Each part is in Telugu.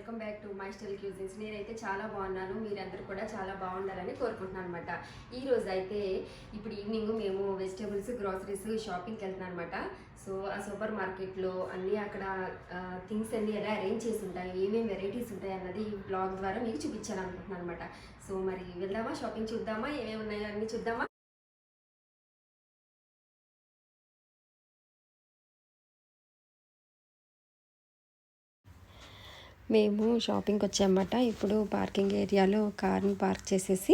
Welcome back to my style cuisines. నేనైతే చాలా బాగున్నాను, మీరందరూ కూడా చాలా బాగుండాలని కోరుకుంటున్నాను అనమాట. ఈ రోజు అయితే ఇప్పుడు ఈవినింగ్ మేము వెజిటేబుల్స్ గ్రాసరీస్ షాపింగ్కి వెళ్తున్నాం అనమాట. సో ఆ సూపర్ మార్కెట్లో అన్నీ అక్కడ థింగ్స్ అన్నీ ఎలా అరేంజ్ చేసి ఉంటాయి, ఏమేమి వెరైటీస్ ఉంటాయి అన్నది ఈ బ్లాగ్ ద్వారా మీకు చూపించాలనుకుంటున్నాను అనమాట. సో మరి వెళ్దామా, షాపింగ్ చూద్దామా, ఏమేమి ఉన్నాయో అన్నీ చూద్దామా. మేము షాపింగ్కి వచ్చామన్నమాట. ఇప్పుడు పార్కింగ్ ఏరియాలో కార్ని పార్క్ చేసేసి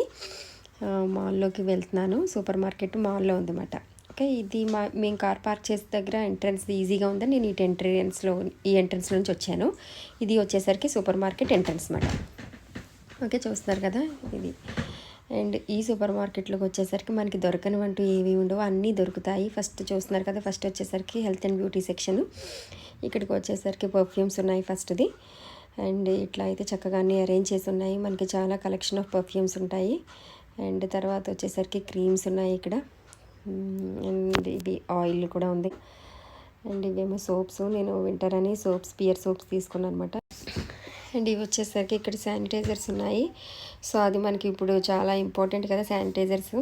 మాల్లోకి వెళ్తున్నాను. సూపర్ మార్కెట్ మాల్లో ఉందన్నమాట. ఓకే, ఇది మేము కార్ పార్క్ చేసే దగ్గర ఎంట్రన్స్ ఈజీగా ఉందని నేను ఈ ఎంట్రన్స్ నుంచి వచ్చాను. ఇది వచ్చేసరికి సూపర్ మార్కెట్ ఎంట్రన్స్ అన్నమాట. ఓకే, చూస్తున్నారు కదా ఇది. అండ్ ఈ సూపర్ మార్కెట్లోకి వచ్చేసరికి మనకి దొరకనివంటూ ఏవి ఉండవో అన్నీ దొరుకుతాయి. ఫస్ట్ చూస్తున్నారు కదా, ఫస్ట్ వచ్చేసరికి హెల్త్ అండ్ బ్యూటీ సెక్షన్. ఇక్కడికి వచ్చేసరికి పర్ఫ్యూమ్స్ ఉన్నాయి ఫస్ట్ది. అండ్ ఇట్లా అయితే చక్కగా అన్నీ అరేంజ్ చేసి ఉన్నాయి. మనకి చాలా కలెక్షన్ ఆఫ్ పర్ఫ్యూమ్స్ ఉంటాయి. అండ్ తర్వాత వచ్చేసరికి క్రీమ్స్ ఉన్నాయి ఇక్కడ. అండ్ ఇవి ఆయిల్ కూడా ఉంది. అండ్ ఇవేమో సోప్స్. నేను వింటర్ అని పియర్ సోప్స్ తీసుకున్నాను అనమాట. అండ్ ఇవి వచ్చేసరికి ఇక్కడ శానిటైజర్స్ ఉన్నాయి. సో అది మనకి ఇప్పుడు చాలా ఇంపార్టెంట్ కదా శానిటైజర్స్.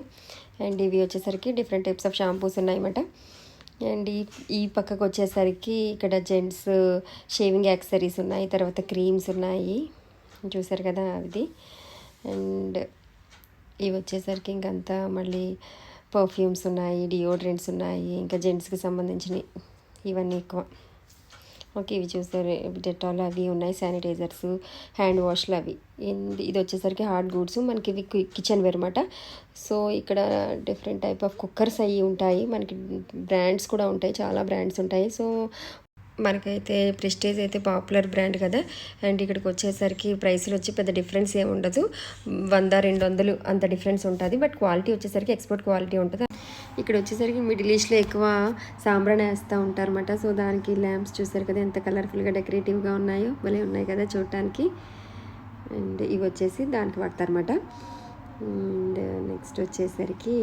అండ్ ఇవి వచ్చేసరికి డిఫరెంట్ టైప్స్ ఆఫ్ షాంపూస్ ఉన్నాయన్నమాట. అండ్ ఈ పక్కకు వచ్చేసరికి ఇక్కడ జెంట్స్ షేవింగ్ యాక్సెసరీస్ ఉన్నాయి, తర్వాత క్రీమ్స్ ఉన్నాయి, చూసారు కదా అది. అండ్ ఇవి వచ్చేసరికి ఇంకంతా మళ్ళీ పర్ఫ్యూమ్స్ ఉన్నాయి, డియోడ్రెంట్స్ ఉన్నాయి, ఇంకా జెంట్స్కి సంబంధించినవి ఇవన్నీ ఎక్కువ. ఓకే, ఇవి చూస్తారు డెటాల్ అవి ఉన్నాయి, శానిటైజర్స్, హ్యాండ్ వాష్లు అవి. ఇది వచ్చేసరికి హార్డ్ గూడ్స్, మనకి ఇవి కిచెన్ వేర్ అనమాట. సో ఇక్కడ డిఫరెంట్ టైప్ ఆఫ్ కుక్కర్స్ అవి ఉంటాయి, మనకి బ్రాండ్స్ కూడా ఉంటాయి, చాలా బ్రాండ్స్ ఉంటాయి. సో మనకైతే ప్రెస్టేజ్ అయితే పాపులర్ బ్రాండ్ కదా. అండ్ ఇక్కడికి వచ్చేసరికి ప్రైస్లు వచ్చి పెద్ద డిఫరెన్స్ ఏమి ఉండదు, 100-200 అంత డిఫరెన్స్ ఉంటుంది. బట్ క్వాలిటీ వచ్చేసరికి ఎక్స్పోర్ట్ క్వాలిటీ ఉంటుంది. ఇక్కడ వచ్చేసరికి మిడిల్ ఈస్ట్లో ఎక్కువ సాంబ్రాన్ వేస్తూ ఉంటారన్నమాట. సో దానికి ల్యాంప్స్ చూసారు కదా ఎంత కలర్ఫుల్గా డెకరేటివ్గా ఉన్నాయో, భలే ఉన్నాయి కదా చూడటానికి. అండ్ ఇవి వచ్చేసి దానికి వాడతారన్నమాట. అండ్ నెక్స్ట్ వచ్చేసరికి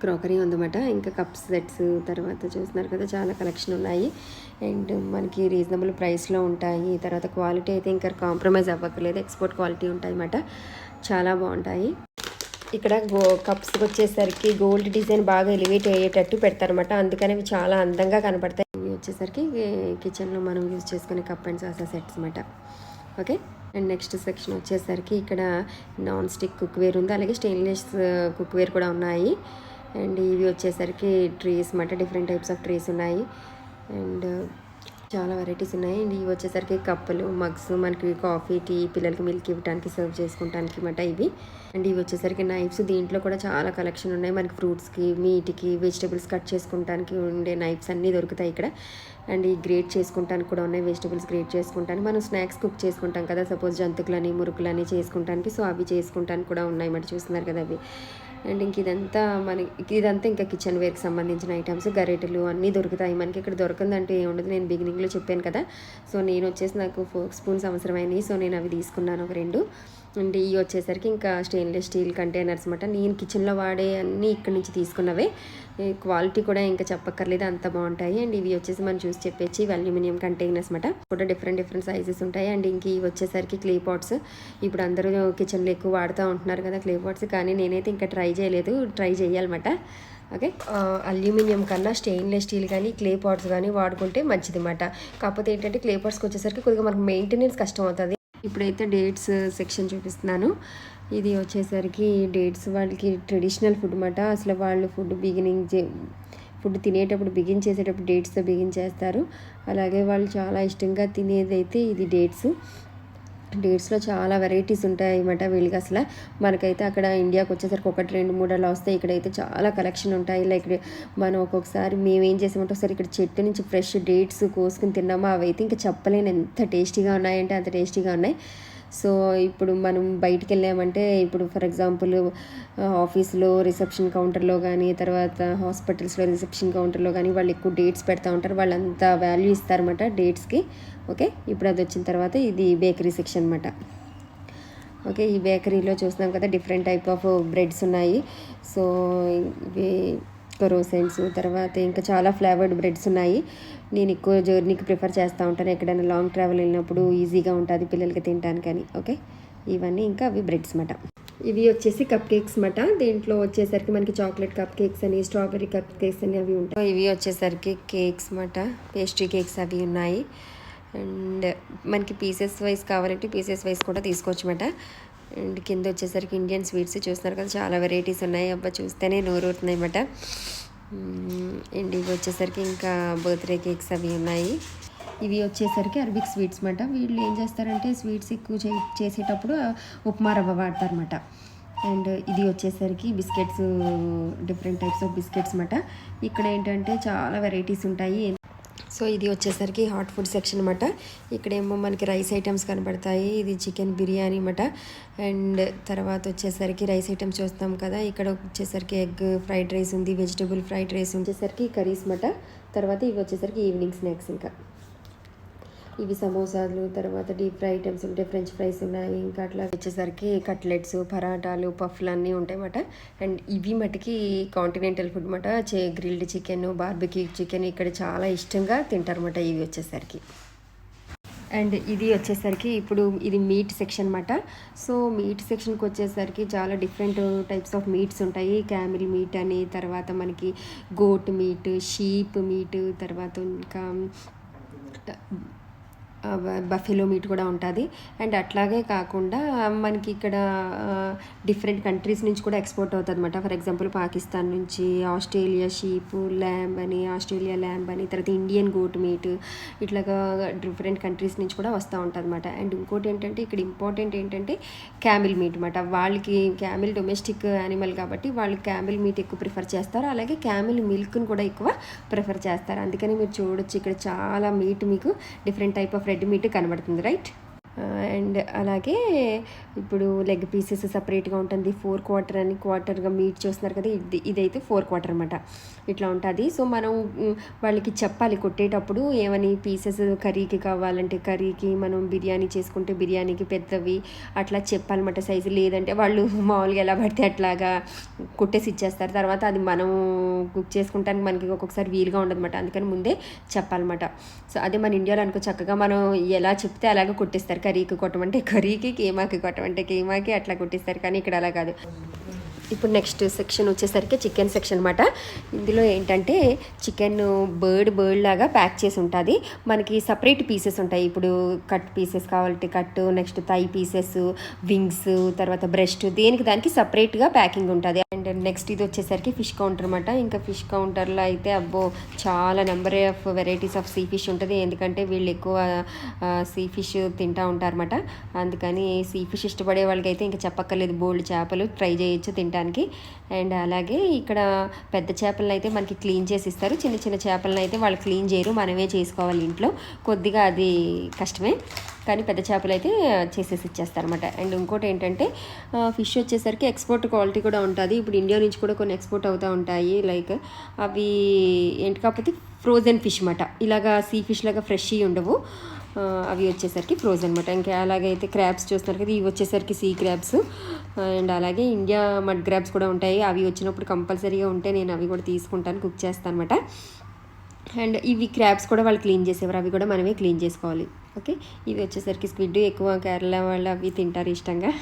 క్రాకరీ ఉందన్నమాట, ఇంకా కప్స్ సెట్స్, తర్వాత చూస్తున్నారు కదా చాలా కలెక్షన్ ఉన్నాయి. అండ్ మనకి రీజనబుల్ ప్రైస్లో ఉంటాయి. తర్వాత క్వాలిటీ అయితే ఇంకా కాంప్రమైజ్ అవ్వక్కర్లేదు, ఎక్స్పోర్ట్ క్వాలిటీ ఉంటాయి అన్నమాట, చాలా బాగుంటాయి. ఇక్కడ కప్స్కి వచ్చేసరికి గోల్డ్ డిజైన్ బాగా ఎలివేట్ అయ్యేటట్టు పెడతారన్నమాట, అందుకని అవి చాలా అందంగా కనపడతాయి. ఇవి వచ్చేసరికి కిచెన్లో మనం యూజ్ చేసుకునే కప్ అండ్ సాసా సెట్స్ అన్నమాట. ఓకే, అండ్ నెక్స్ట్ సెక్షన్ వచ్చేసరికి ఇక్కడ నాన్ స్టిక్ కుక్వేర్ ఉంది, అలాగే స్టెయిన్లెస్ కుక్వేర్ కూడా ఉన్నాయి. అండ్ ఇవి వచ్చేసరికి ట్రీస్ అన్నమాట, డిఫరెంట్ టైప్స్ ఆఫ్ ట్రీస్ ఉన్నాయి. అండ్ చాలా వెరైటీస్ ఉన్నాయి. అండ్ ఇవి వచ్చేసరికి కప్పులు, మగ్స్, మనకి కాఫీ, టీ, పిల్లలకి మిల్క్ ఇవ్వడానికి సర్వ్ చేసుకుంటానికి అన్నమాట ఇవి. అండ్ ఇవి వచ్చేసరికి నైఫ్స్, దీంట్లో కూడా చాలా కలెక్షన్ ఉన్నాయి. మనకి ఫ్రూట్స్కి, మీట్కి, వెజిటేబుల్స్ కట్ చేసుకుంటానికి ఉండే నైఫ్స్ అన్నీ దొరుకుతాయి ఇక్కడ. అండ్ ఈ గ్రేట్ చేసుకుంటానికి కూడా ఉన్నాయి, వెజిటేబుల్స్ గ్రేట్ చేసుకుంటానికి, మనం స్నాక్స్ కుక్ చేసుకుంటాం కదా, సపోజ్ జంతుకులని, మురుకులని చేసుకుంటానికి, సో అవి చేసుకుంటానికి కూడా ఉన్నాయి మరి, చూస్తున్నారు కదా అవి. అండ్ ఇంక ఇదంతా ఇంకా కిచెన్ వేర్కి సంబంధించిన ఐటమ్స్, గరిటెలు అన్నీ దొరుకుతాయి మనకి. ఇక్కడ దొరకందంటే ఏముండదు, నేను బిగినింగ్లో చెప్పాను కదా. సో నేను వచ్చేసి నాకు ఫోర్క్ స్పూన్స్ అవసరమైనవి, సో నేను అవి తీసుకున్నాను ఒక 2. అండ్ ఇవి వచ్చేసరికి ఇంకా స్టెయిన్లెస్ స్టీల్ కంటైనర్స్ అన్నమాట, నేను కిచెన్లో వాడే అన్నీ ఇక్కడి నుంచి తీసుకున్నవే. క్వాలిటీ కూడా ఇంకా చెప్పక్కర్లేదు, అంత బాగుంటాయి. అండ్ ఇవి వచ్చేసి మనం చూసి చెప్పేసి ఇవి అల్యూమినియం కంటైనర్స్ అన్నమాట, కూడా డిఫరెంట్ సైజెస్ ఉంటాయి. అండ్ ఇంక ఇవి వచ్చేసరికి క్లే పాట్స్, ఇప్పుడు అందరూ కిచెన్లో ఎక్కువ వాడుతూ ఉంటున్నారు కదా క్లే పాట్స్, కానీ నేనైతే ఇంకా ట్రై చేయాలన్నమాట. ఓకే, అల్యూమినియం కన్నా స్టెయిన్లెస్ స్టీల్ కానీ క్లే పాట్స్ కానీ వాడుకుంటే మంచిది అన్నమాట. కాకపోతే ఏంటంటే క్లే పాట్స్కి వచ్చేసరికి కొద్దిగా మనకు మెయింటెనెన్స్ కష్టం అవుతుంది. ఇప్పుడైతే డేట్స్ సెక్షన్ చూపిస్తున్నాను. ఇది వచ్చేసరికి డేట్స్ వాళ్ళకి ట్రెడిషనల్ ఫుడ్ అన్నమాట. అసలు వాళ్ళు ఫుడ్ తినేటప్పుడు చేసేటప్పుడు డేట్స్తో చేస్తారు. అలాగే వాళ్ళు చాలా ఇష్టంగా తినేది అయితే ఇది డేట్స్లో చాలా వెరైటీస్ ఉంటాయి అన్నమాట వీళ్ళకి. అసలు మనకైతే అక్కడ ఇండియాకి వచ్చేసరికి 1, 2, 3 అలా వస్తాయి, ఇక్కడైతే చాలా కలెక్షన్ ఉంటాయి. లైక్ మనం ఒక్కొక్కసారి మేము ఏం చేసామంటే ఒకసారి ఇక్కడ చెట్టు నుంచి ఫ్రెష్ డేట్స్ కోసుకుని తిన్నామా, అవి అయితే ఇంకా చెప్పలేను ఎంత టేస్టీగా ఉన్నాయంటే అంత టేస్టీగా ఉన్నాయి. సో ఇప్పుడు మనం బయటికి వెళ్ళామంటే, ఇప్పుడు ఫర్ ఎగ్జాంపుల్ ఆఫీస్లో రిసెప్షన్ కౌంటర్లో కానీ, తర్వాత హాస్పిటల్స్లో రిసెప్షన్ కౌంటర్లో కానీ వాళ్ళు ఎక్కువ డేట్స్ పెడతా ఉంటారు, వాళ్ళు అంత వాల్యూ ఇస్తారన్నమాట డేట్స్కి. ఓకే, ఇప్పుడు అది వచ్చిన తర్వాత ఇది బేకరీ సెక్షన్ అన్నమాట. ఓకే, ఈ బేకరీలో చూస్తున్నాం కదా డిఫరెంట్ టైప్ ఆఫ్ బ్రెడ్స్ ఉన్నాయి. సో ఇవి క్రోసెంట్స్, తర్వాత ఇంకా చాలా ఫ్లేవర్డ్ బ్రెడ్స్ ఉన్నాయి. నేను ఎక్కువ జర్నీకి ప్రిఫర్ చేస్తూ ఉంటాను, ఎక్కడైనా లాంగ్ ట్రావెల్ వెళ్ళినప్పుడు ఈజీగా ఉంటుంది పిల్లలకి తినడానికని. ఓకే, ఇవన్నీ ఇంకా అవి బ్రెడ్స్ మాట. ఇవి వచ్చేసి కప్ కేక్స్ మాట. దీంట్లో వచ్చేసరికి మనకి చాక్లెట్ కప్ కేక్స్ అని, స్ట్రాబెర్రీ కప్ కేక్స్ అని అవి ఉంటాయి. ఇవి వచ్చేసరికి కేక్స్ మాట, పేస్ట్రీ కేక్స్ అవి ఉన్నాయి. అండ్ మనకి పీసెస్ వైజ్ కావాలంటే పీసెస్ వైజ్ కూడా తీసుకోవచ్చు మాట. అండ్ కింద వచ్చేసరికి ఇండియన్ స్వీట్స్ చూస్తున్నారు కదా, చాలా వెరైటీస్ ఉన్నాయి. అబ్బా చూస్తేనే నోరూరుతున్నాయి అన్నమాట. అండ్ ఇవి వచ్చేసరికి ఇంకా బర్త్డే కేక్స్ అవి ఉన్నాయి. ఇవి వచ్చేసరికి అరబిక్ స్వీట్స్ అన్నమాట. వీళ్ళు ఏం చేస్తారంటే స్వీట్స్ ఎక్కువ చేసేటప్పుడు ఉప్మా రవ్వ వాడతారన్నమాట. అండ్ ఇది వచ్చేసరికి biscuits, different types of biscuits అన్నమాట. ఇక్కడ ఏంటంటే చాలా వెరైటీస్ ఉంటాయి. సో ఇది వచ్చేసరికి హాట్ ఫుడ్ సెక్షన్ అనమాట. ఇక్కడేమో మనకి రైస్ ఐటమ్స్ కనబడతాయి. ఇది చికెన్ బిర్యానీ అనమాట. అండ్ తర్వాత వచ్చేసరికి రైస్ ఐటమ్స్ చూస్తాం కదా, ఇక్కడ వచ్చేసరికి ఎగ్ ఫ్రైడ్ రైస్ ఉంది, వెజిటబుల్ ఫ్రైడ్ రైస్ వచ్చేసరికి కర్రీస్ అనమాట. తర్వాత ఇవి వచ్చేసరికి ఈవినింగ్ స్నాక్స్. ఇంకా ఇవి సమోసాలు, తర్వాత డీప్ ఫ్రై ఐటమ్స్ ఉంటాయి, ఫ్రెంచ్ ఫ్రైస్ ఉన్నాయి. ఇంకా అట్లా వచ్చేసరికి కట్లెట్స్, పరాటాలు, పఫ్లు అన్నీ ఉంటాయి అన్నమాట. అండ్ ఇవి మటుకి కాంటినెంటల్ ఫుడ్ అన్నమాట. గ్రిల్డ్ చికెన్, బార్బిక్యూ చికెన్ ఇక్కడ చాలా ఇష్టంగా తింటారన్నమాట ఇవి వచ్చేసరికి. అండ్ ఇది వచ్చేసరికి ఇప్పుడు ఇది మీట్ సెక్షన్ అన్నమాట. సో మీట్ సెక్షన్కి వచ్చేసరికి చాలా డిఫరెంట్ టైప్స్ ఆఫ్ మీట్స్ ఉంటాయి. క్యామిల్ మీట్ అని, తర్వాత మనకి గోట్ మీట్, షీప్ మీట్, తర్వాత ఇంకా బఫెలో మీట్ కూడా ఉంటుంది. అండ్ అట్లాగే కాకుండా మనకి ఇక్కడ డిఫరెంట్ కంట్రీస్ నుంచి కూడా ఎక్స్పోర్ట్ అవుతుంది అనమాట. ఫర్ ఎగ్జాంపుల్ పాకిస్తాన్ నుంచి ఆస్ట్రేలియా షీప్ ల్యాంబ్ అని, ఆస్ట్రేలియా ల్యాంబ్ అని, తర్వాత ఇండియన్ గోట్ మీట్, ఇట్లాగా డిఫరెంట్ కంట్రీస్ నుంచి కూడా వస్తూ ఉంటుంది అనమాట. అండ్ ఇంకోటి ఏంటంటే ఇక్కడ ఇంపార్టెంట్ ఏంటంటే క్యామిల్ మీట్ అనమాట. వాళ్ళకి క్యామిల్ డొమెస్టిక్ యానిమల్ కాబట్టి వాళ్ళు క్యామిల్ మీట్ ఎక్కువ ప్రిఫర్ చేస్తారు. అలాగే క్యామిల్ మిల్క్ని కూడా ఎక్కువ ప్రిఫర్ చేస్తారు. అందుకని మీరు చూడొచ్చు ఇక్కడ చాలా మీట్ మీకు different type of red meat కనబడుతుంది, రైట్. అండ్ అలాగే ఇప్పుడు లెగ్ పీసెస్ సపరేట్గా ఉంటుంది. 4 క్వార్టర్ అని, క్వార్టర్గా మీట్ చూస్తున్నారు కదా, ఇదైతే 4 క్వార్టర్ అనమాట. ఇట్లా ఉంటుంది. సో మనం వాళ్ళకి చెప్పాలి కొట్టేటప్పుడు ఏమని, పీసెస్ కర్రీకి కావాలంటే కర్రీకి, మనం బిర్యానీ చేసుకుంటే బిర్యానీకి పెద్దవి అట్లా చెప్పాలన్నమాట సైజు. లేదంటే వాళ్ళు మామూలుగా ఎలా పడితే అట్లాగా కొట్టేసి ఇచ్చేస్తారు. తర్వాత అది మనం కుక్ చేసుకుంటానికి మనకి ఒక్కొక్కసారి వీలుగా ఉండదన్నమాట. అందుకని ముందే చెప్పాలన్నమాట. సో అదే మన ఇండియాలో అనుకో చక్కగా మనం ఎలా చెప్తే అలాగే కొట్టేస్తారు. కర్రీకి కొట్టమంటే కర్రీకి, కీమాకి కొట్టమంటే కీమాకి అట్లా కొట్టిస్తారు. కానీ ఇక్కడ అలా కాదు. ఇప్పుడు నెక్స్ట్ సెక్షన్ వచ్చేసరికి చికెన్ సెక్షన్ అనమాట. ఇందులో ఏంటంటే చికెన్ బర్డ్ లాగా ప్యాక్ చేసి ఉంటుంది. మనకి సపరేట్ పీసెస్ ఉంటాయి. ఇప్పుడు కట్ పీసెస్ కావాలంటే cut, next thigh pieces, wings, తర్వాత బ్రెస్ట్, దానికి సపరేట్గా ప్యాకింగ్ ఉంటుంది. అండ్ నెక్స్ట్ ఇది వచ్చేసరికి ఫిష్ కౌంటర్ అనమాట. ఇంకా ఫిష్ కౌంటర్లో అయితే అబ్బో చాలా number of varieties of sea fish ఉంటుంది. ఎందుకంటే వీళ్ళు ఎక్కువ సీ ఫిష్ తింటూ ఉంటారన్నమాట. అందుకని సీ ఫిష్ ఇష్టపడే వాళ్ళకైతే ఇంకా చెప్పక్కర్లేదు, బోల్డ్ చేపలు ట్రై చేయొచ్చు తినడానికి. అండ్ అలాగే ఇక్కడ పెద్ద చేపలను అయితే మనకి క్లీన్ చేసి ఇస్తారు. చిన్న చిన్న చేపలను అయితే వాళ్ళు క్లీన్ చేయరు, మనమే చేసుకోవాలి ఇంట్లో. కొద్దిగా అది కష్టమే, కానీ పెద్ద చేపలు అయితే చేసేసి ఇచ్చేస్తారన్నమాట. అండ్ ఇంకోటి ఏంటంటే ఫిష్ వచ్చేసరికి ఎక్స్పోర్ట్ క్వాలిటీ కూడా ఉంటుంది. ఇప్పుడు ఇండియా నుంచి కూడా కొన్ని ఎక్స్పోర్ట్ అవుతూ ఉంటాయి. లైక్ అవి ఏంటి కాకపోతే ఫ్రోజన్ ఫిష్ అన్నమాట. ఇలాగా సీ ఫిష్ లాగా ఫ్రెష్ ఉండవు. అవి వచ్చేసరికి ఫ్రోజన్ అనమాట. ఇంకా అలాగైతే క్రాబ్స్ చూస్తున్నారు కదా, ఇవి వచ్చేసరికి సీ క్రాబ్స్. అండ్ అలాగే ఇండియా మడ్ క్రాబ్స్ కూడా ఉంటాయి. అవి వచ్చినప్పుడు కంపల్సరీగా ఉంటే నేను అవి కూడా తీసుకుంటాను, కుక్ చేస్తాను అనమాట. అండ్ ఇవి క్రాబ్స్ కూడా వాళ్ళు క్లీన్ చేసేవారు, అవి కూడా మనమే క్లీన్ చేసుకోవాలి. ఓకే, ఇవి వచ్చేసరికి స్క్విడ్, ఎక్కువ కేరళ వాళ్ళు అవి తింటారు ఇష్టంగా.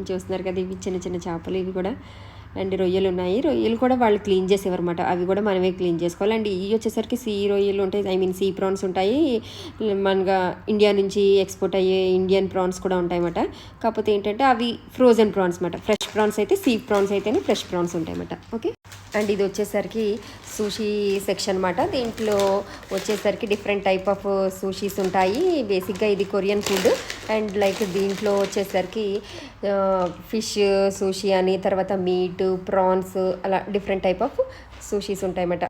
చూస్తున్నారు కదా, ఇవి చిన్న చిన్న చేపలు ఇవి కూడా. అండ్ రొయ్యలు ఉన్నాయి, రొయ్యలు కూడా వాళ్ళు క్లీన్ చేసేవారు అనమాట, అవి కూడా మనమే క్లీన్ చేసుకోవాలి. అండ్ ఇవి వచ్చేసరికి సీ రొయ్యలు ఉంటాయి, ఐ మీన్ సీ ప్రాన్స్ ఉంటాయి. మనగా ఇండియా నుంచి ఎక్స్పోర్ట్ అయ్యే ఇండియన్ ప్రాన్స్ కూడా ఉంటాయి అన్నమాట. కాకపోతే ఏంటంటే అవి ఫ్రోజన్ ప్రాన్స్ అన్నమాట. ఫ్రెష్ ప్రాన్స్ అయితే, సీ ప్రాన్స్ అయితేనే ఫ్రెష్ ప్రాన్స్ ఉంటాయి అన్నమాట. ఓకే, అండ్ ఇది వచ్చేసరికి సూషీ సెక్షన్ అనమాట. దీంట్లో వచ్చేసరికి డిఫరెంట్ టైప్ ఆఫ్ సూషీస్ ఉంటాయి. బేసిక్గా ఇది కొరియన్ ఫుడ్. అండ్ లైక్ దీంట్లో వచ్చేసరికి ఫిష్ సూషీ అని, తర్వాత మీట్, ప్రాన్స్, అలా డిఫరెంట్ టైప్ ఆఫ్ సూషీస్ ఉంటాయన్నమాట.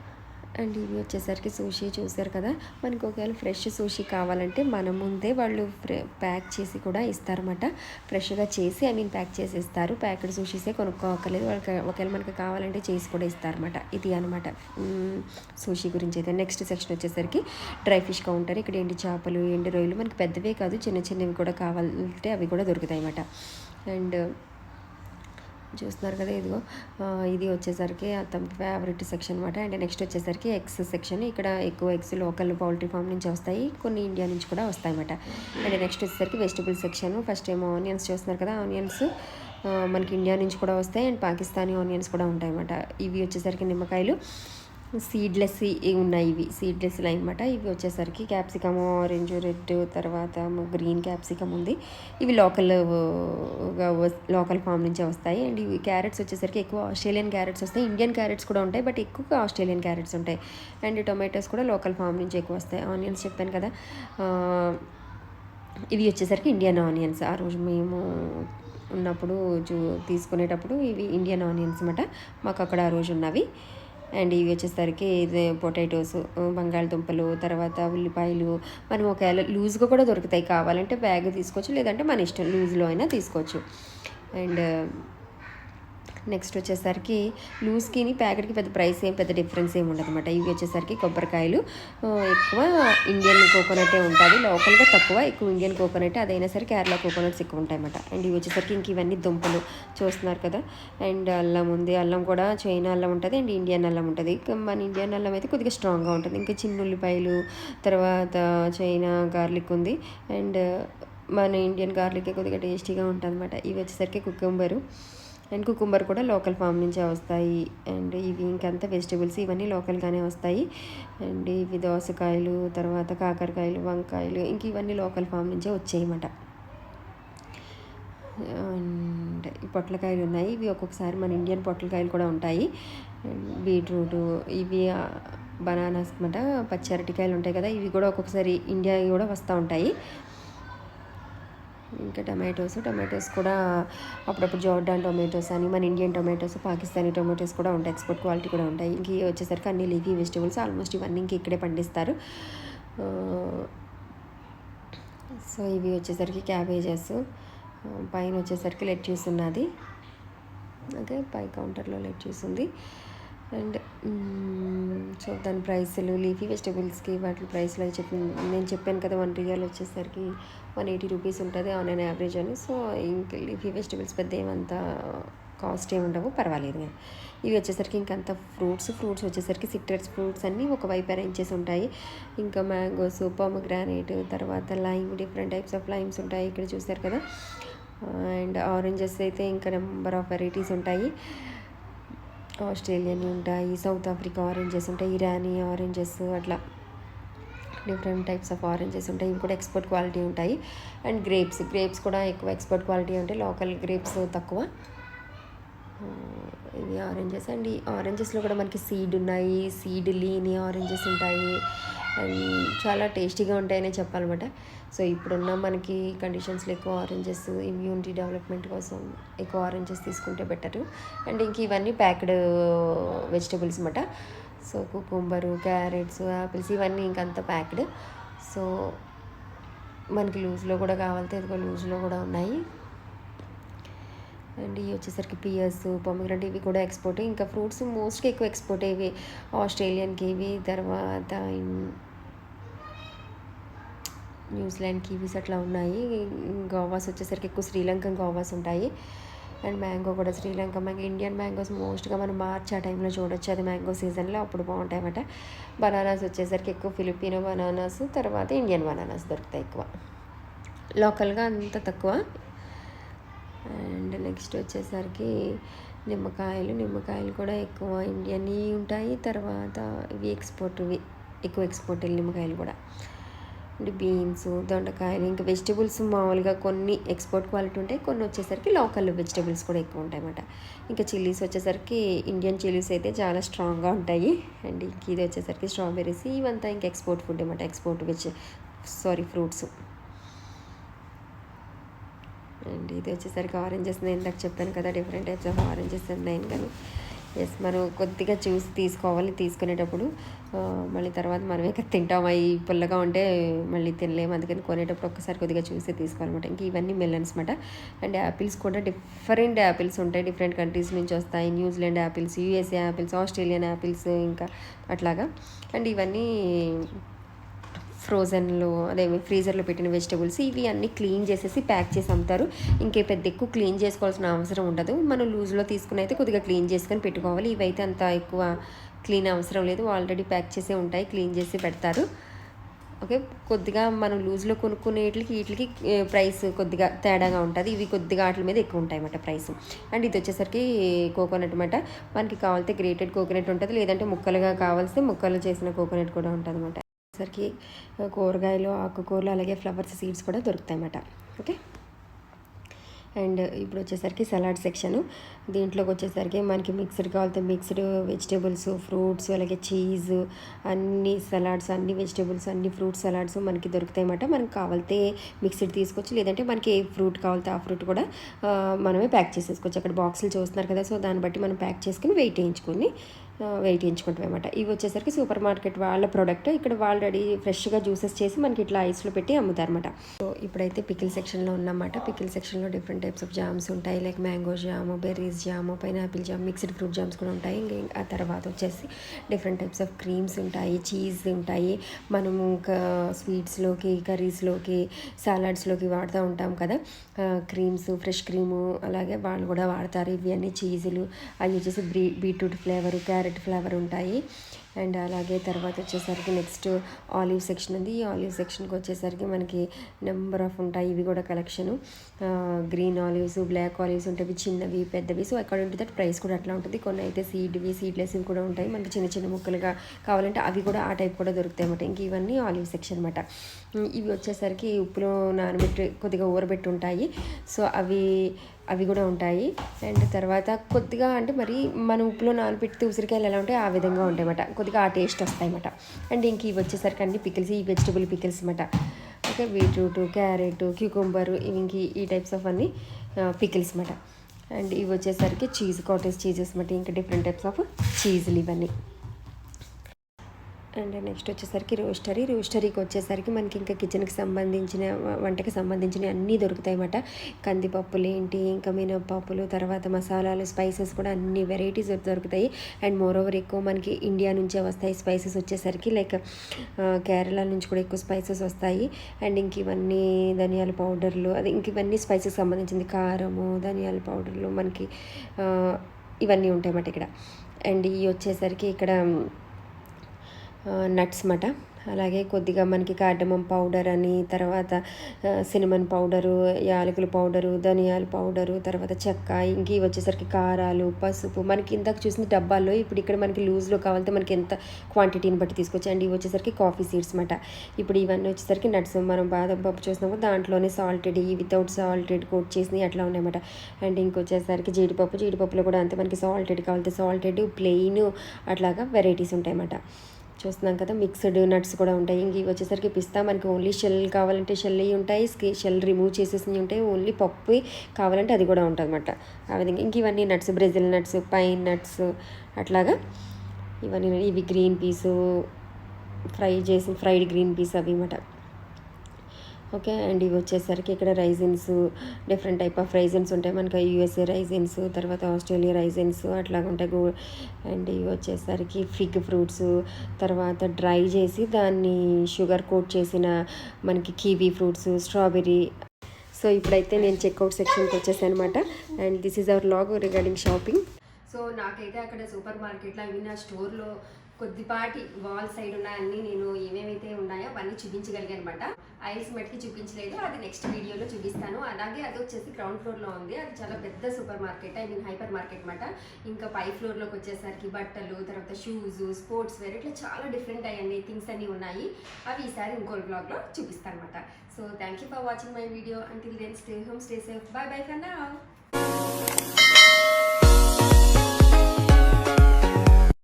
అండ్ ఇవి వచ్చేసరికి సూషీ చూసారు కదా, మనకి ఒకవేళ ఫ్రెష్ సూషీ కావాలంటే మన ముందే వాళ్ళు ప్యాక్ చేసి కూడా ఇస్తారన్నమాట. ఫ్రెష్గా చేసి ప్యాక్ చేసి ఇస్తారు. ప్యాకెడ్ సూషీసే కొనుక్కోవక్కర్లేదు, వాళ్ళకి ఒకవేళ మనకి కావాలంటే చేసి కూడా ఇస్తారన్నమాట. ఇది అనమాట సూషీ గురించి అయితే. నెక్స్ట్ సెక్షన్ వచ్చేసరికి డ్రై ఫిష్ కౌంటర్. ఇక్కడ ఎండు చేపలు, ఎండు రొయ్యలు, మనకి పెద్దవే కాదు చిన్న చిన్నవి కూడా కావాలంటే అవి కూడా దొరుకుతాయి అన్నమాట. అండ్ చూస్తున్నారు కదా, ఇదిగో ఇది వచ్చేసరికి తమ ఫేవరెట్ సెక్షన్ అనమాట. అండ్ నెక్స్ట్ వచ్చేసరికి ఎగ్స్ సెక్షన్. ఇక్కడ ఎక్కువ ఎగ్స్ లోకల్ పౌల్ట్రీ ఫామ్ నుంచి వస్తాయి, కొన్ని ఇండియా నుంచి కూడా వస్తాయి అన్నమాట. అండ్ నెక్స్ట్ వచ్చేసరికి వెజిటబుల్ సెక్షన్. ఫస్ట్ ఏమో ఆనియన్స్ చూస్తున్నారు కదా, ఆనియన్స్ మనకి ఇండియా నుంచి కూడా వస్తాయి అండ్ పాకిస్తానీ ఆనియన్స్ కూడా ఉంటాయి అన్నమాట. ఇవి వచ్చేసరికి నిమ్మకాయలు సీడ్లెస్ ఉన్నాయి, ఇవి సీడ్లెస్ అనమాట. ఇవి వచ్చేసరికి క్యాప్సికమ్ ఆరెంజ్ రెడ్, తర్వాత గ్రీన్ క్యాప్సికమ్ ఉంది. ఇవి లోకల్ ఫామ్ నుంచే వస్తాయి. అండ్ ఇవి క్యారెట్స్ వచ్చేసరికి ఎక్కువ ఆస్ట్రేలియన్ క్యారెట్స్ వస్తాయి, ఇండియన్ క్యారెట్స్ కూడా ఉంటాయి, బట్ ఎక్కువగా ఆస్ట్రేలియన్ క్యారెట్స్ ఉంటాయి. అండ్ టొమాటోస్ కూడా లోకల్ ఫామ్ నుంచి ఎక్కువ వస్తాయి. ఆనియన్స్ చెప్పాను కదా, ఇవి వచ్చేసరికి ఇండియన్ ఆనియన్స్. ఆ రోజు మేము ఉన్నప్పుడు తీసుకునేటప్పుడు ఇవి ఇండియన్ ఆనియన్స్ అన్నమాట, మాకు అక్కడ ఆ రోజు ఉన్నవి. అండ్ ఇవి వచ్చేసరికి పొటాటోస్, బంగాళదుంపలు, తర్వాత ఉల్లిపాయలు. మనం ఒకవేళ లూజ్గా కూడా దొరుకుతాయి, కావాలంటే బ్యాగ్ తీసుకోవచ్చు, లేదంటే మన ఇష్టం లూజ్లో అయినా తీసుకోవచ్చు. అండ్ నెక్స్ట్ వచ్చేసరికి లూజ్కి ప్యాకెట్కి పెద్ద డిఫరెన్స్ ఏమి ఉండదు అనమాట. ఇవి వచ్చేసరికి కొబ్బరికాయలు. ఎక్కువ ఇండియన్ కోకోనటే ఉంటుంది, లోకల్గా తక్కువ, ఎక్కువ ఇండియన్ కోకోనట్, అదైనా సరే కేరళ కోకోనట్స్ ఎక్కువ ఉంటాయి అన్నమాట. అండ్ ఇవి వచ్చేసరికి ఇంక ఇవన్నీ దుంపలు చూస్తున్నారు కదా. అండ్ అల్లం ఉంది, అల్లం కూడా చైనా అల్లం ఉంటుంది అండ్ ఇండియన్ అల్లం ఉంటుంది. మన ఇండియన్ అల్లం అయితే కొద్దిగా స్ట్రాంగ్గా ఉంటుంది. ఇంకా చిన్న ఉల్లిపాయలు, తర్వాత చైనా గార్లిక్ ఉంది. అండ్ మన ఇండియన్ గార్లిక్ కొద్దిగా టేస్టీగా ఉంటుంది అనమాట. ఇవి వచ్చేసరికి కుకుంబరు. అండ్ కుకుంబర్ కూడా లోకల్ ఫామ్ నుంచే వస్తాయి. అండ్ ఇవి ఇంకంతా వెజిటబుల్స్ ఇవన్నీ లోకల్గానే వస్తాయి. అండ్ ఇవి దోసకాయలు, తర్వాత కాకరకాయలు, వంకాయలు, ఇంక ఇవన్నీ లోకల్ ఫామ్ నుంచే వచ్చాయన్నమాట. అండ్ ఈ పొట్లకాయలు ఉన్నాయి, ఇవి ఒక్కొక్కసారి మన ఇండియన్ పొట్లకాయలు కూడా ఉంటాయి. బీట్రూటు, ఇవి బనానాస్ అనమాట, పచ్చి అరటికాయలు ఉంటాయి కదా, ఇవి కూడా ఒక్కొక్కసారి ఇండియా కూడా వస్తూ ఉంటాయి. ఇంకా టమాటోస్ కూడా అప్పుడప్పుడు జోర్డాన్ టొమాటోస్ అని, మన ఇండియన్ టొమాటోస్, పాకిస్తానీ టొమాటోస్ కూడా ఉంటాయి, ఎక్స్పోర్ట్ క్వాలిటీ కూడా ఉంటాయి. ఇంక వచ్చేసరికి అన్ని లీఫీ వెజిటబుల్స్ ఆల్మోస్ట్ ఇవన్నీ ఇంక ఇక్కడే పండిస్తారు. సో ఇవి వచ్చేసరికి క్యాబేజెస్, పైన వచ్చేసరికి లెట్యూస్ ఉన్నది, ఓకే, పై కౌంటర్లో లెట్యూస్ ఉంది. అండ్ సో దాని ప్రైస్లు లీఫీ వెజిటబుల్స్కి వాటి ప్రైస్లు అది నేను చెప్పాను కదా, $1 వచ్చేసరికి 180 రూపీస్ ఉంటుంది ఆన్ అన్ యావరేజ్ అని. సో ఇంకా లీఫీ వెజిటబుల్స్ పెద్ద ఏమంతా కాస్ట్ ఏమి ఉండవు, పర్వాలేదు. ఇవి వచ్చేసరికి ఇంకంత ఫ్రూట్స్ వచ్చేసరికి సిట్రస్ ఫ్రూట్స్ అన్నీ ఒకవైపు అరేంజ్ చేసి ఉంటాయి. ఇంకా మ్యాంగోస్, పొమగ్రానేట్, తర్వాత lime, different types of limes ఉంటాయి ఇక్కడ చూసారు కదా. అండ్ ఆరెంజెస్ అయితే ఇంకా నెంబర్ ఆఫ్ వెరైటీస్ ఉంటాయి. ఆస్ట్రేలియన్ ఉంటాయి, సౌత్ ఆఫ్రికా ఆరెంజెస్ ఉంటాయి, ఇరానీ ఆరెంజెస్, అట్లా డిఫరెంట్ టైప్స్ ఆఫ్ ఆరెంజెస్ ఉంటాయి. ఇవి కూడా ఎక్స్పోర్ట్ క్వాలిటీ ఉంటాయి. అండ్ గ్రేప్స్ కూడా ఎక్కువ ఎక్స్పోర్ట్ క్వాలిటీ ఉంటాయి, లోకల్ గ్రేప్స్ తక్కువ. ఇవి ఆరెంజెస్. అండ్ ఈ ఆరెంజెస్లో కూడా మనకి సీడ్ ఉన్నాయి, సీడ్ లేని ఆరెంజెస్ ఉంటాయి. అండ్ చాలా టేస్టీగా ఉంటాయనే చెప్పాలన్నమాట. సో ఇప్పుడున్న మనకి కండిషన్స్లో ఎక్కువ ఆరెంజెస్, ఇమ్యూనిటీ డెవలప్మెంట్ కోసం ఎక్కువ ఆరెంజెస్ తీసుకుంటే బెటరు. అండ్ ఇంక ఇవన్నీ ప్యాక్డ్ వెజిటబుల్స్ అన్నమాట. సో కుకుంబరు, క్యారెట్స్, యాపిల్స్ ఇవన్నీ ఇంకంతా ప్యాక్డ్. సో మనకి లూజ్లో కూడా కావాలంటే ఇదిగో లూజ్లో కూడా ఉన్నాయి. అండ్ ఇవి వచ్చేసరికి పియర్స్, పొమగ్రానేట్, ఇవి కూడా ఎక్స్పోర్ట్. ఇంకా ఫ్రూట్స్ మోస్ట్గా ఎక్కువ ఎక్స్పోర్ట్ ఇవి ఆస్ట్రేలియన్కి, ఇవి తర్వాత న్యూజిలాండ్ కివీస్ అట్లా ఉన్నాయి. గోవాస్ వచ్చేసరికి ఎక్కువ శ్రీలంకన్ గోవాస్ ఉంటాయి. అండ్ మ్యాంగో కూడా శ్రీలంక మ్యాంగో. ఇండియన్ మ్యాంగోస్ మోస్ట్గా మనం మార్చ్ ఆ టైంలో చూడొచ్చు, అది మ్యాంగో సీజన్లో, అప్పుడు బాగుంటాయి అన్నమాట. బనానాస్ వచ్చేసరికి ఎక్కువ ఫిలిపినో బనానాస్, తర్వాత ఇండియన్ బనానాస్ దొరుకుతాయి ఎక్కువ, లోకల్గా అంత తక్కువ. అండ్ నెక్స్ట్ వచ్చేసరికి నిమ్మకాయలు కూడా ఎక్కువ ఇండియన్ ఉంటాయి, తర్వాత ఇవి ఎక్కువ ఎక్స్పోర్ట్ నిమ్మకాయలు కూడా. అండ్ బీన్స్, దొండకాయలు, ఇంకా వెజిటబుల్స్ మామూలుగా కొన్ని ఎక్స్పోర్ట్ క్వాలిటీ ఉంటాయి, కొన్ని వచ్చేసరికి లోకల్ వెజిటబుల్స్ కూడా ఎక్కువ ఉంటాయి అన్నమాట. ఇంకా చిల్లీస్ వచ్చేసరికి ఇండియన్ చిల్లీస్ అయితే చాలా స్ట్రాంగ్గా ఉంటాయి. అండ్ ఇది వచ్చేసరికి స్ట్రాబెర్రీస్, ఇవంతా ఇంకా ఎక్స్పోర్ట్ ఫుడ్ అన్నమాట, ఫ్రూట్స్. అండ్ ఇది వచ్చేసరికి ఆరెంజెస్, నేను ఇందాక చెప్పాను కదా డిఫరెంట్ టైప్స్ ఆఫ్ ఆరెంజెస్ ఉన్నాయని. కానీ మనం కొద్దిగా చూసి తీసుకోవాలి, తీసుకునేటప్పుడు మళ్ళీ తర్వాత మనమే తింటాం, అవి పుల్లగా ఉంటే మళ్ళీ తినలేము, అందుకని కొనేటప్పుడు ఒక్కసారి కొద్దిగా చూసి తీసుకోవాలన్నమాట. ఇంక ఇవన్నీ మెలన్స్ అనమాట. అండ్ యాపిల్స్ కూడా డిఫరెంట్ యాపిల్స్ ఉంటాయి, డిఫరెంట్ కంట్రీస్ నుంచి వస్తాయి. New Zealand apples, USA apples, Australian apples, ఇంకా అట్లాగా. అండ్ ఇవన్నీ ఫ్రోజన్లో అదే ఫ్రీజర్లో పెట్టిన వెజిటబుల్స్ ఇవి అన్నీ క్లీన్ చేసేసి ప్యాక్ చేసి అమ్ముతారు. ఇంకే పెద్ద ఎక్కువ క్లీన్ చేసుకోవాల్సిన అవసరం ఉండదు. మనం లూజ్లో తీసుకుని అయితే కొద్దిగా క్లీన్ చేసుకొని పెట్టుకోవాలి. ఇవైతే అంత ఎక్కువ క్లీన్ అవసరం లేదు, ఆల్రెడీ ప్యాక్ చేసే ఉంటాయి, క్లీన్ చేసి పెడతారు. ఓకే, కొద్దిగా మనం లూజ్లో కొనుక్కునే వీటికి ప్రైస్ కొద్దిగా తేడాగా ఉంటుంది. ఇవి కొద్దిగా వాటి మీద ఎక్కువ ఉంటాయి అన్నమాట ప్రైస్. అండ్ ఇది వచ్చేసరికి కోకోనట్ అన్నమాట. మనకి కావాలితే గ్రేటెడ్ కోకోనట్ ఉంటుంది, లేదంటే ముక్కలుగా కావాల్సి ముక్కలు చేసిన కోకోనట్ కూడా ఉంటుంది అన్నమాట. వచ్చేసరికి కూరగాయలు, ఆకుకూరలు, అలాగే ఫ్లవర్స్ సీడ్స్ కూడా దొరుకుతాయి అన్నమాట. ఓకే, అండ్ ఇప్పుడు వచ్చేసరికి సలాడ్ సెక్షను. దీంట్లోకి వచ్చేసరికి మనకి మిక్స్డ్ కావాలంటే మిక్స్డ్ వెజిటేబుల్స్, ఫ్రూట్స్, అలాగే చీజ్, అన్ని సలాడ్స్, అన్ని వెజిటేబుల్స్, అన్ని ఫ్రూట్ సలాడ్స్ మనకి దొరుకుతాయి అన్నమాట. మనకి కావాలితే మిక్స్డ్ తీసుకోవచ్చు, లేదంటే మనకి ఏ ఫ్రూట్ కావాలితే ఆ ఫ్రూట్ కూడా మనమే ప్యాక్ చేసేసుకోవచ్చు. అక్కడ బాక్సులు చూస్తున్నారు కదా, సో దాన్ని బట్టి మనం ప్యాక్ చేసుకుని వెయిట్ వేయించుకుంటాం అనమాట. ఇవి వచ్చేసరికి సూపర్ మార్కెట్ వాళ్ళ ప్రోడక్ట్. ఇక్కడ ఆల్రెడీ ఫ్రెష్గా జ్యూసెస్ చేసి మనకి ఇట్లా ఐస్లో పెట్టి అమ్ముతారన్నమాట. సో ఇప్పుడైతే పికిల్ సెక్షన్లో ఉన్నమాట. పికిల్ సెక్షన్లో డిఫరెంట్ టైప్స్ ఆఫ్ జామ్స్ ఉంటాయి, like mango jam, berries jam, pineapple jam, mixed fruit jams కూడా ఉంటాయి. ఆ తర్వాత వచ్చేసి డిఫరెంట్ టైప్స్ ఆఫ్ క్రీమ్స్ ఉంటాయి, చీజ్ ఉంటాయి. మనము ఇంకా స్వీట్స్లోకి, కర్రీస్లోకి, సలాడ్స్లోకి వాడుతూ ఉంటాం కదా క్రీమ్స్, ఫ్రెష్ క్రీము, అలాగే వాళ్ళు కూడా వాడతారు. ఇవి అన్నీ చీజులు, అవి వచ్చేసి బీట్రూట్ ఫ్లేవరు, క్యారెట్ ఫ్లేవర్ ఉంటాయి. అండ్ అలాగే తర్వాత వచ్చేసరికి నెక్స్ట్ ఆలివ్ సెక్షన్ ఉంది. ఈ ఆలివ్ సెక్షన్కి వచ్చేసరికి మనకి నెంబర్ ఆఫ్ ఉంటాయి. ఇవి కూడా collection. Green olives, black olives ఉంటాయి, చిన్నవి, పెద్దవి. So according to that price కూడా అట్లా ఉంటుంది. కొన్ని అయితే సీడ్లెస్వి కూడా ఉంటాయి. మనకి చిన్న చిన్న ముక్కలుగా కావాలంటే అవి కూడా ఆ టైప్ కూడా దొరుకుతాయి అన్నమాట. ఇంక ఇవన్నీ ఆలివ్ సెక్షన్ అనమాట. ఇవి వచ్చేసరికి ఉప్పులో నానబెట్టి కొద్దిగా ఊరబెట్టి ఉంటాయి. సో అవి కూడా ఉంటాయి. అండ్ తర్వాత కొద్దిగా అంటే మరి మనం ఉప్పులో నానబెడితే ఉసిరికాయలు ఎలా ఉంటాయి ఆ విధంగా ఉంటాయి అన్నమాట. కొద్దిగా ఆ టేస్ట్ వస్తాయి అన్నమాట. అండ్ ఇంక ఇవి వచ్చేసరికి అన్ని పికిల్స్, ఈ వెజిటబుల్ పికిల్స్ అన్నమాట. ఓకే, బీట్రూట్, క్యారెట్, క్యూకుంబర్, ఇంక ఈ టైప్స్ ఆఫ్ అన్ని పికిల్స్ అన్నమాట. అండ్ ఇవి వచ్చేసరికి చీజ్, కాటేజ్ చీజెస్ అన్నమాట. ఇంకా డిఫరెంట్ టైప్స్ ఆఫ్ చీజులు ఇవన్నీ. అండ్ నెక్స్ట్ వచ్చేసరికి రోస్టరీకి వచ్చేసరికి మనకి ఇంకా కిచెన్కి సంబంధించిన, వంటకి సంబంధించిన అన్నీ దొరుకుతాయి అన్నమాట. కందిపప్పులు ఏంటి, ఇంకా మినపప్పులు, తర్వాత మసాలాలు, స్పైసెస్ కూడా అన్ని వెరైటీస్ దొరుకుతాయి. అండ్ మోరోవర్ ఎక్కువ మనకి ఇండియా నుంచే వస్తాయి స్పైసెస్ వచ్చేసరికి, లైక్ కేరళ నుంచి కూడా ఎక్కువ స్పైసెస్ వస్తాయి. అండ్ ఇంక ఇవన్నీ ధనియాల పౌడర్లు, అది ఇంక ఇవన్నీ స్పైసెస్ సంబంధించింది, కారము, ధనియాల పౌడర్లు మనకి ఇవన్నీ ఉంటాయి అన్నమాట ఇక్కడ. అండ్ ఇవి వచ్చేసరికి ఇక్కడ నట్స్ మాట. అలాగే కొద్దిగా మనకి కార్డమం పౌడర్ అని, తర్వాత సినిమన్ పౌడరు, యాలకుల పౌడరు, ధనియాల పౌడరు, తర్వాత చెక్క, ఇంక ఇవి వచ్చేసరికి కారాలు, పసుపు. మనకి ఇందాక చూసిన డబ్బాల్లో ఇప్పుడు ఇక్కడ మనకి లూజ్లో కావాలంటే మనకి ఎంత క్వాంటిటీని బట్టి తీసుకొచ్చి. అండ్ ఇవి వచ్చేసరికి కాఫీ సీడ్స్ మాట. ఇప్పుడు ఇవన్నీ వచ్చేసరికి నట్స్. మనం బాదం పప్పు చూసినాము, దాంట్లోనే సాల్టెడ్, వితౌట్ సాల్టెడ్ కోట్ చేసినవి అట్లా ఉన్నాయన్నమాట. అండ్ ఇంకొచ్చేసరికి జీడిపప్పులో కూడా అంతే, మనకి సాల్టెడ్ కావాలంటే సాల్టెడ్, ప్లెయిన్, అట్లాగా వెరైటీస్ ఉంటాయన్నమాట. చూస్తున్నాం కదా, మిక్స్డ్ నట్స్ కూడా ఉంటాయి. ఇంక ఇవి వచ్చేసరికి పిస్తా, మనకి ఓన్లీ షెల్ కావాలంటే షెల్ ఉంటాయి, షెల్ రిమూవ్ చేసేసినవి ఉంటాయి, ఓన్లీ పప్పు కావాలంటే అది కూడా ఉంటుంది అన్నమాట. ఆ విధంగా ఇంక ఇవన్నీ nuts, Brazil nuts, pine nuts, అట్లాగా ఇవన్నీ. ఇవి green peas, fried green peas అవి అన్నమాట. ఓకే, అండ్ ఇవి వచ్చేసరికి ఇక్కడ raisins, different type of raisins ఉంటాయి మనకి. యూఎస్ఏ రైజిన్స్, తర్వాత ఆస్ట్రేలియా రైజిన్స్ అట్లాగా ఉంటాయి. అండ్ ఇవి వచ్చేసరికి ఫిగ్ ఫ్రూట్స్, తర్వాత డ్రై చేసి దాన్ని షుగర్ కోట్ చేసిన మనకి కివీ ఫ్రూట్స్, స్ట్రాబెర్రీ. సో ఇప్పుడైతే నేను చెక్అవుట్ సెక్షన్కి వచ్చేసాను అనమాట. And this is our log regarding shopping. So నాకైతే అక్కడ సూపర్ మార్కెట్లో అవి నా స్టోర్లో కొద్దిపాటి వాల్ సైడ్ ఉన్న అన్నీ నేను ఏమేమైతే ఉన్నాయో అవన్నీ చూపించగలిగాను అనమాట. ఐల్స్ మట్టికి చూపించలేదు, అది నెక్స్ట్ వీడియోలో చూపిస్తాను. అలాగే అది వచ్చేసి గ్రౌండ్ ఫ్లోర్లో ఉంది, అది చాలా పెద్ద సూపర్ మార్కెట్, హైపర్ మార్కెట్ అనమాట. ఇంకా పై ఫ్లోర్లోకి వచ్చేసరికి బట్టలు, తర్వాత షూస్, స్పోర్ట్స్ వేర్, ఇట్లా చాలా డిఫరెంట్ అయ్యండి థింగ్స్ అన్నీ ఉన్నాయి. అవి ఈసారి ఇంకో బ్లాగ్లో చూపిస్తాను అనమాట. So thank you for watching my video. Until then stay home, stay safe, bye bye for now.